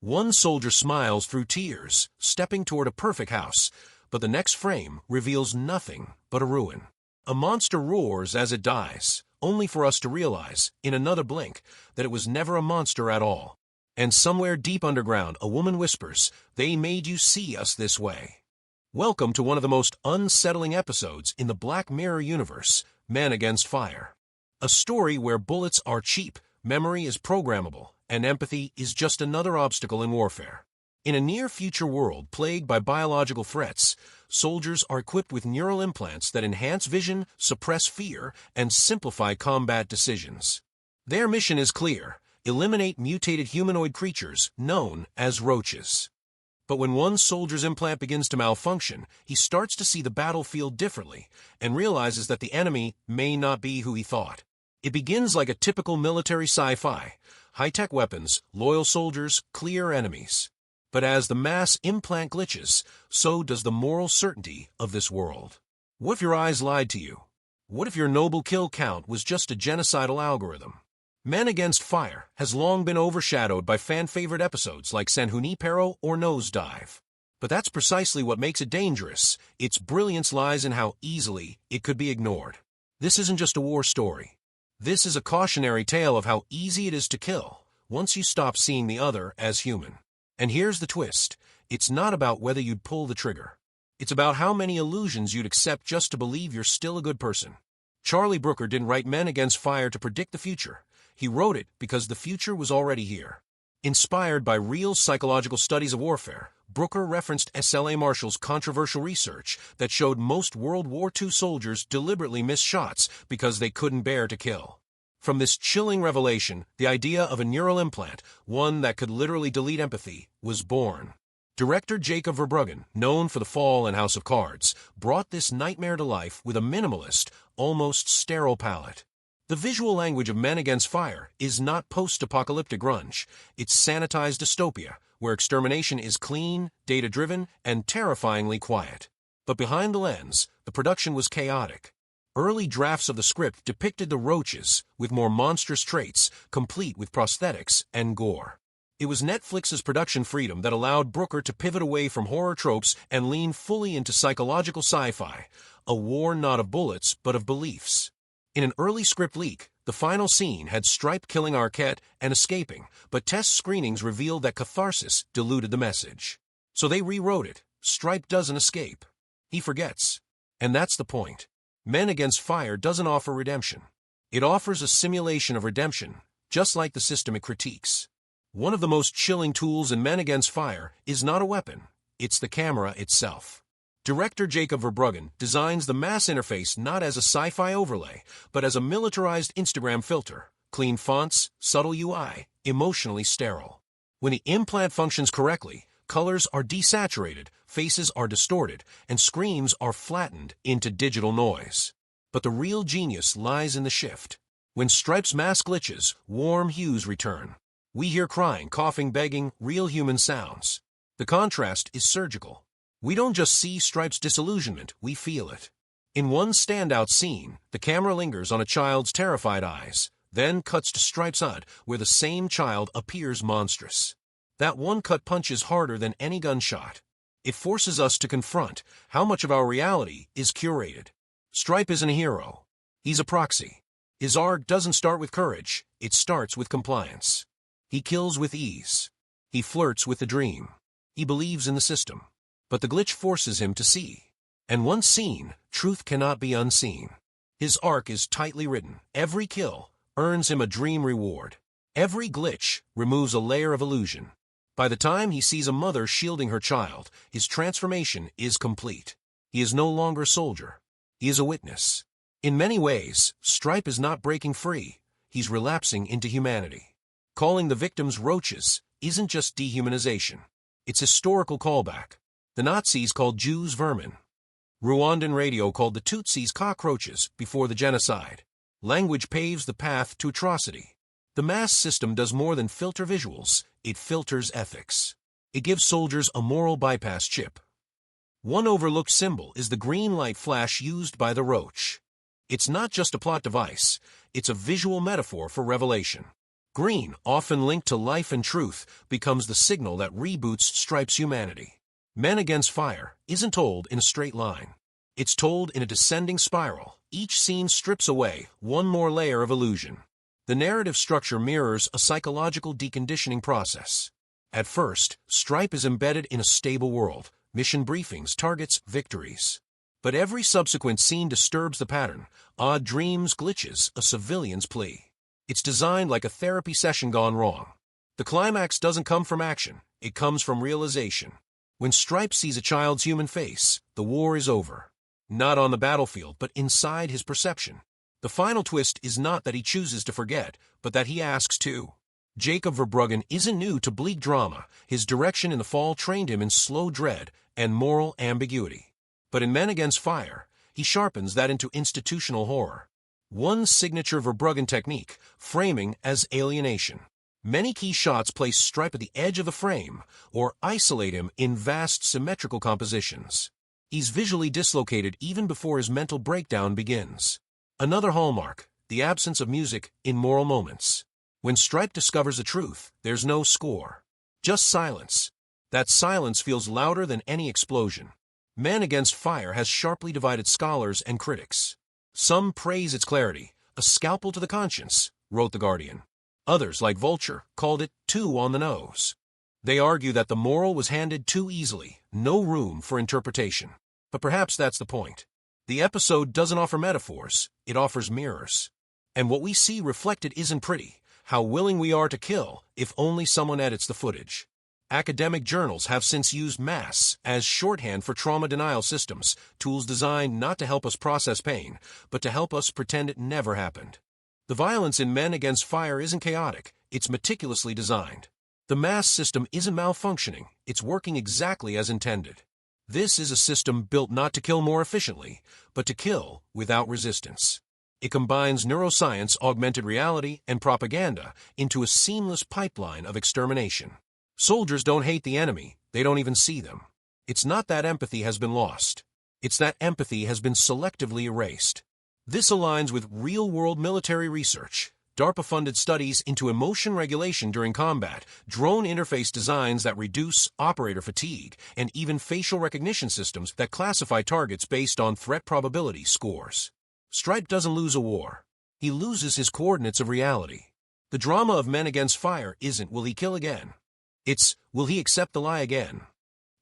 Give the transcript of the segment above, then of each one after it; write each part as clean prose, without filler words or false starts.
One soldier smiles through tears, stepping toward a perfect house, but the next frame reveals nothing but a ruin. A monster roars as it dies, only for us to realize, in another blink, that it was never a monster at all. And somewhere deep underground, a woman whispers, "They made you see us this way." Welcome to one of the most unsettling episodes in the Black Mirror universe, Men Against Fire. A story where bullets are cheap, memory is programmable, and empathy is just another obstacle in warfare. In a near-future world plagued by biological threats, soldiers are equipped with neural implants that enhance vision, suppress fear, and simplify combat decisions. Their mission is clear: eliminate mutated humanoid creatures known as roaches. But when one soldier's implant begins to malfunction, he starts to see the battlefield differently and realizes that the enemy may not be who he thought. It begins like a typical military sci-fi: high-tech weapons, loyal soldiers, clear enemies. But as the mass implant glitches, so does the moral certainty of this world. What if your eyes lied to you? What if your noble kill count was just a genocidal algorithm? Men Against Fire has long been overshadowed by fan-favorite episodes like San Junipero or Nosedive. But that's precisely what makes it dangerous. Its brilliance lies in how easily it could be ignored. This isn't just a war story. This is a cautionary tale of how easy it is to kill once you stop seeing the other as human. And here's the twist: it's not about whether you'd pull the trigger. It's about how many illusions you'd accept just to believe you're still a good person. Charlie Brooker didn't write Men Against Fire to predict the future. He wrote it because the future was already here. Inspired by real psychological studies of warfare, Brooker referenced S.L.A. Marshall's controversial research that showed most World War II soldiers deliberately missed shots because they couldn't bear to kill. From this chilling revelation, the idea of a neural implant, one that could literally delete empathy, was born. Director Jacob Verbruggen, known for The Fall and House of Cards, brought this nightmare to life with a minimalist, almost sterile palette. The visual language of Men Against Fire is not post-apocalyptic grunge. It's sanitized dystopia, where extermination is clean, data-driven, and terrifyingly quiet. But behind the lens, the production was chaotic. Early drafts of the script depicted the roaches, with more monstrous traits, complete with prosthetics and gore. It was Netflix's production freedom that allowed Brooker to pivot away from horror tropes and lean fully into psychological sci-fi, a war not of bullets but of beliefs. In an early script leak, the final scene had Stripe killing Arquette and escaping, but test screenings revealed that catharsis diluted the message. So they rewrote it. Stripe doesn't escape. He forgets. And that's the point. Men Against Fire doesn't offer redemption. It offers a simulation of redemption, just like the system it critiques. One of the most chilling tools in Men Against Fire is not a weapon, it's the camera itself. Director Jacob Verbruggen designs the mass interface not as a sci-fi overlay, but as a militarized Instagram filter: clean fonts, subtle UI, emotionally sterile. When the implant functions correctly, colors are desaturated, faces are distorted, and screams are flattened into digital noise. But the real genius lies in the shift. When Stripe's mass glitches, warm hues return. We hear crying, coughing, begging, real human sounds. The contrast is surgical. We don't just see Stripe's disillusionment, we feel it. In one standout scene, the camera lingers on a child's terrified eyes, then cuts to Stripe's HUD, where the same child appears monstrous. That one cut punches harder than any gunshot. It forces us to confront how much of our reality is curated. Stripe isn't a hero. He's a proxy. His arc doesn't start with courage, it starts with compliance. He kills with ease. He flirts with the dream. He believes in the system. But the glitch forces him to see. And once seen, truth cannot be unseen. His arc is tightly written. Every kill earns him a dream reward. Every glitch removes a layer of illusion. By the time he sees a mother shielding her child, his transformation is complete. He is no longer a soldier. He is a witness. In many ways, Stripe is not breaking free. He's relapsing into humanity. Calling the victims roaches isn't just dehumanization. It's historical callback. The Nazis called Jews vermin. Rwandan radio called the Tutsis cockroaches before the genocide. Language paves the path to atrocity. The mass system does more than filter visuals, it filters ethics. It gives soldiers a moral bypass chip. One overlooked symbol is the green light flash used by the roach. It's not just a plot device, it's a visual metaphor for revelation. Green, often linked to life and truth, becomes the signal that reboots Stripe's humanity. Men Against Fire isn't told in a straight line. It's told in a descending spiral. Each scene strips away one more layer of illusion. The narrative structure mirrors a psychological deconditioning process. At first, Stripe is embedded in a stable world, mission briefings, targets, victories. But every subsequent scene disturbs the pattern. Odd dreams, glitches, a civilian's plea. It's designed like a therapy session gone wrong. The climax doesn't come from action, it comes from realization. When Stripe sees a child's human face, the war is over. Not on the battlefield, but inside his perception. The final twist is not that he chooses to forget, but that he asks to. Jacob Verbruggen isn't new to bleak drama. His direction in The Fall trained him in slow dread and moral ambiguity. But in Men Against Fire, he sharpens that into institutional horror. One signature Verbruggen technique, framing as alienation. Many key shots place Stripe at the edge of the frame or isolate him in vast symmetrical compositions. He's visually dislocated even before his mental breakdown begins. Another hallmark, the absence of music in moral moments. When Stripe discovers the truth, there's no score. Just silence. That silence feels louder than any explosion. Men Against Fire has sharply divided scholars and critics. Some praise its clarity, a scalpel to the conscience, wrote The Guardian. Others, like Vulture, called it too on the nose. They argue that the moral was handed too easily, no room for interpretation. But perhaps that's the point. The episode doesn't offer metaphors, it offers mirrors. And what we see reflected isn't pretty, how willing we are to kill if only someone edits the footage. Academic journals have since used mass as shorthand for trauma denial systems, tools designed not to help us process pain, but to help us pretend it never happened. The violence in Men Against Fire isn't chaotic, it's meticulously designed. The mass system isn't malfunctioning, it's working exactly as intended. This is a system built not to kill more efficiently, but to kill without resistance. It combines neuroscience, augmented reality, and propaganda into a seamless pipeline of extermination. Soldiers don't hate the enemy, they don't even see them. It's not that empathy has been lost. It's that empathy has been selectively erased. This aligns with real-world military research, DARPA-funded studies into emotion regulation during combat, drone interface designs that reduce operator fatigue, and even facial recognition systems that classify targets based on threat probability scores. Stripe doesn't lose a war. He loses his coordinates of reality. The drama of Men Against Fire isn't will he kill again. It's will he accept the lie again.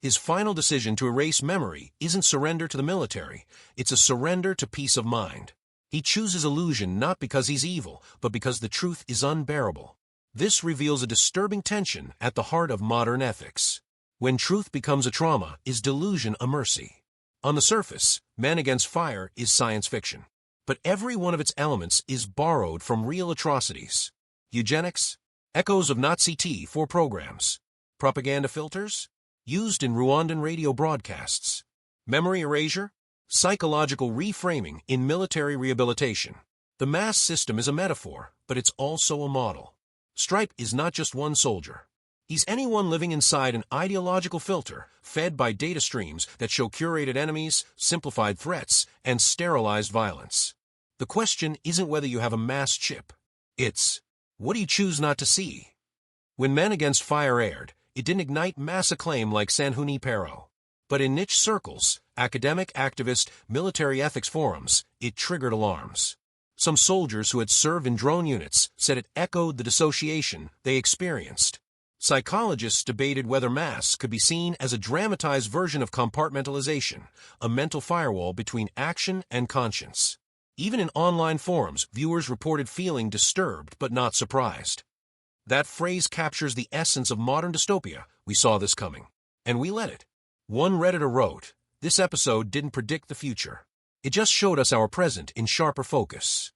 His final decision to erase memory isn't surrender to the military, it's a surrender to peace of mind. He chooses illusion not because he's evil, but because the truth is unbearable. This reveals a disturbing tension at the heart of modern ethics. When truth becomes a trauma, is delusion a mercy? On the surface, Men Against Fire is science fiction. But every one of its elements is borrowed from real atrocities. Eugenics, echoes of Nazi T4 programs, propaganda filters, used in Rwandan radio broadcasts, memory erasure, psychological reframing in military rehabilitation. The mass system is a metaphor, but it's also a model. Stripe is not just one soldier. He's anyone living inside an ideological filter, fed by data streams that show curated enemies, simplified threats, and sterilized violence. The question isn't whether you have a mass chip. It's, what do you choose not to see? When Men Against Fire aired, it didn't ignite mass acclaim like San Junipero. But in niche circles, academic, activist, military ethics forums, it triggered alarms. Some soldiers who had served in drone units said it echoed the dissociation they experienced. Psychologists debated whether mass could be seen as a dramatized version of compartmentalization, a mental firewall between action and conscience. Even in online forums, viewers reported feeling disturbed but not surprised. That phrase captures the essence of modern dystopia. We saw this coming, and we let it. One Redditor wrote, "This episode didn't predict the future. It just showed us our present in sharper focus."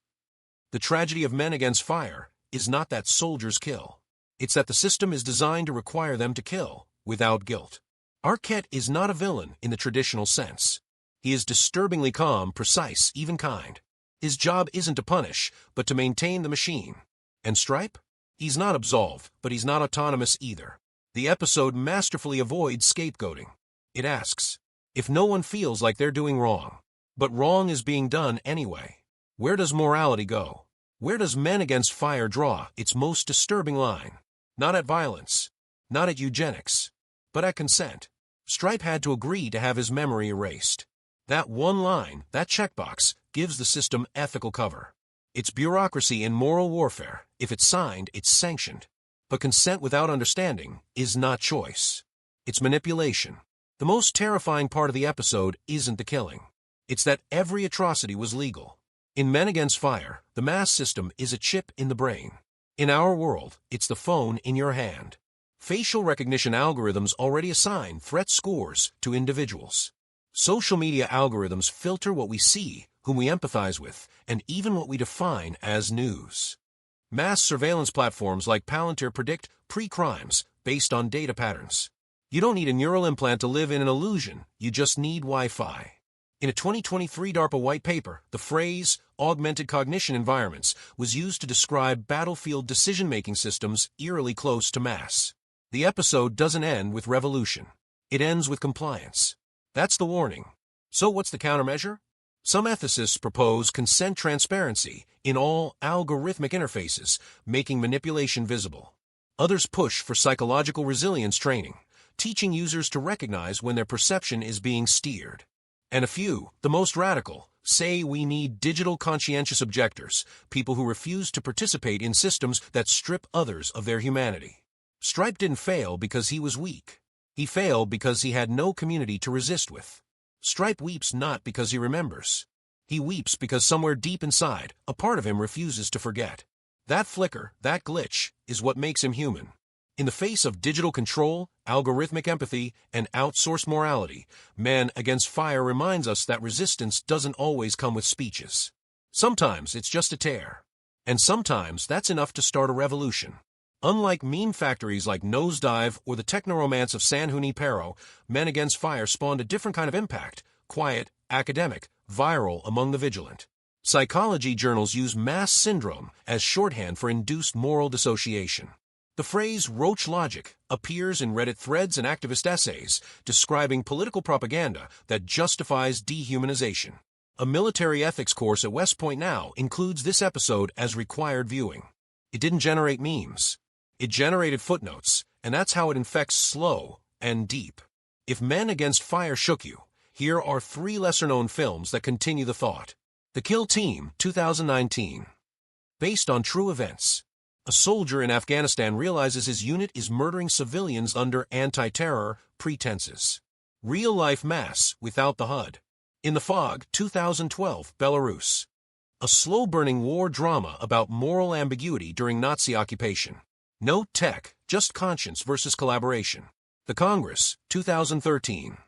The tragedy of Men Against Fire is not that soldiers kill. It's that the system is designed to require them to kill without guilt. Arquette is not a villain in the traditional sense. He is disturbingly calm, precise, even kind. His job isn't to punish, but to maintain the machine. And Stripe? He's not absolved, but he's not autonomous either. The episode masterfully avoids scapegoating. It asks, if no one feels like they're doing wrong, but wrong is being done anyway, where does morality go? Where does Men Against Fire draw its most disturbing line? Not at violence, not at eugenics, but at consent. Stripe had to agree to have his memory erased. That one line, that checkbox, gives the system ethical cover. It's bureaucracy in moral warfare. If it's signed, it's sanctioned. But consent without understanding is not choice. It's manipulation. The most terrifying part of the episode isn't the killing. It's that every atrocity was legal. In Men Against Fire, the mass system is a chip in the brain. In our world, it's the phone in your hand. Facial recognition algorithms already assign threat scores to individuals. Social media algorithms filter what we see, whom we empathize with, and even what we define as news. Mass surveillance platforms like Palantir predict pre-crimes based on data patterns. You don't need a neural implant to live in an illusion, you just need Wi-Fi. In a 2023 DARPA white paper, the phrase augmented cognition environments was used to describe battlefield decision-making systems eerily close to mass. The episode doesn't end with revolution. It ends with compliance. That's the warning. So what's the countermeasure? Some ethicists propose consent transparency in all algorithmic interfaces, making manipulation visible. Others push for psychological resilience training, teaching users to recognize when their perception is being steered. And a few, the most radical, say we need digital conscientious objectors, people who refuse to participate in systems that strip others of their humanity. Stripe didn't fail because he was weak. He failed because he had no community to resist with. Stripe weeps not because he remembers. He weeps because somewhere deep inside, a part of him refuses to forget. That flicker, that glitch, is what makes him human. In the face of digital control, algorithmic empathy, and outsourced morality, Men Against Fire reminds us that resistance doesn't always come with speeches. Sometimes it's just a tear. And sometimes that's enough to start a revolution. Unlike meme factories like Nosedive or the techno-romance of San Junipero, Men Against Fire spawned a different kind of impact, quiet, academic, viral among the vigilant. Psychology journals use mass syndrome as shorthand for induced moral dissociation. The phrase roach logic appears in Reddit threads and activist essays describing political propaganda that justifies dehumanization. A military ethics course at West Point now includes this episode as required viewing. It didn't generate memes. It generated footnotes, and that's how it infects slow and deep. If Men Against Fire shook you, here are 3 lesser-known films that continue the thought. The Kill Team, 2019. Based on true events. A soldier in Afghanistan realizes his unit is murdering civilians under anti-terror pretenses. Real-life mass without the HUD. In the Fog, 2012, Belarus. A slow-burning war drama about moral ambiguity during Nazi occupation. No tech, just conscience versus collaboration. The Congress, 2013.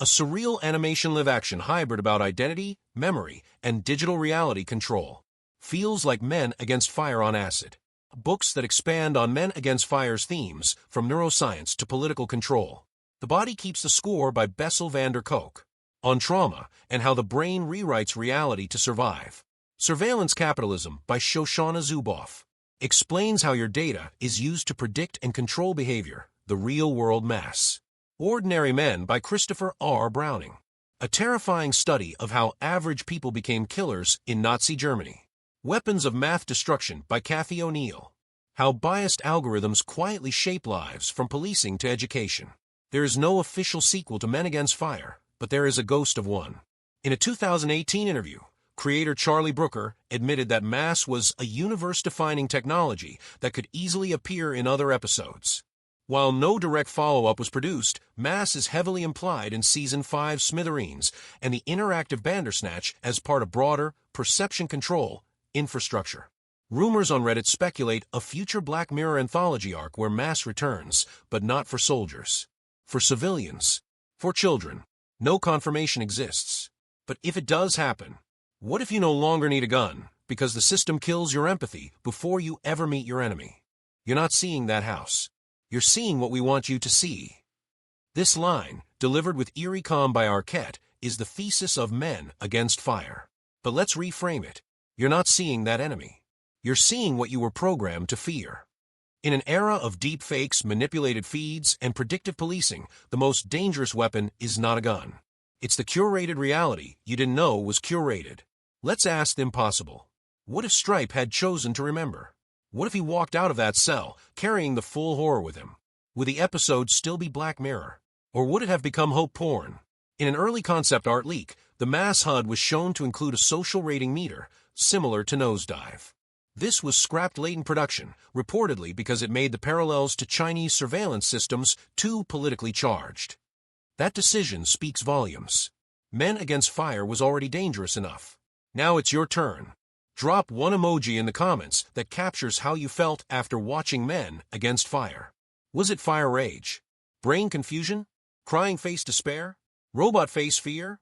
A surreal animation live-action hybrid about identity, memory, and digital reality control. Feels like Men Against Fire on acid. Books that expand on Men Against Fire's themes, from neuroscience to political control. The Body Keeps the Score by Bessel van der Kolk. On trauma and how the brain rewrites reality to survive. Surveillance Capitalism by Shoshana Zuboff. Explains how your data is used to predict and control behavior, the real-world mass. Ordinary Men by Christopher R. Browning. A terrifying study of how average people became killers in Nazi Germany. Weapons of Math Destruction by Kathy O'Neill. How biased algorithms quietly shape lives from policing to education. There is no official sequel to Men Against Fire, but there is a ghost of one. In a 2018 interview, creator Charlie Brooker admitted that mass was a universe-defining technology that could easily appear in other episodes. While no direct follow-up was produced, mass is heavily implied in Season 5 Smithereens and the interactive Bandersnatch as part of broader perception control infrastructure. Rumors on Reddit speculate a future Black Mirror anthology arc where mass returns, but not for soldiers. For civilians. For children. No confirmation exists. But if it does happen, what if you no longer need a gun, because the system kills your empathy before you ever meet your enemy? You're not seeing that house. You're seeing what we want you to see. This line, delivered with eerie calm by Arquette, is the thesis of Men Against Fire. But let's reframe it. You're not seeing that enemy. You're seeing what you were programmed to fear. In an era of deep fakes, manipulated feeds, and predictive policing, the most dangerous weapon is not a gun. It's the curated reality you didn't know was curated. Let's ask the impossible. What if Stripe had chosen to remember? What if he walked out of that cell, carrying the full horror with him? Would the episode still be Black Mirror? Or would it have become hope porn? In an early concept art leak, the mass HUD was shown to include a social rating meter, similar to Nosedive. This was scrapped late in production, reportedly because it made the parallels to Chinese surveillance systems too politically charged. That decision speaks volumes. Men Against Fire was already dangerous enough. Now it's your turn. Drop one emoji in the comments that captures how you felt after watching Men Against Fire. Was it fire rage? Brain confusion? Crying face despair? Robot face fear?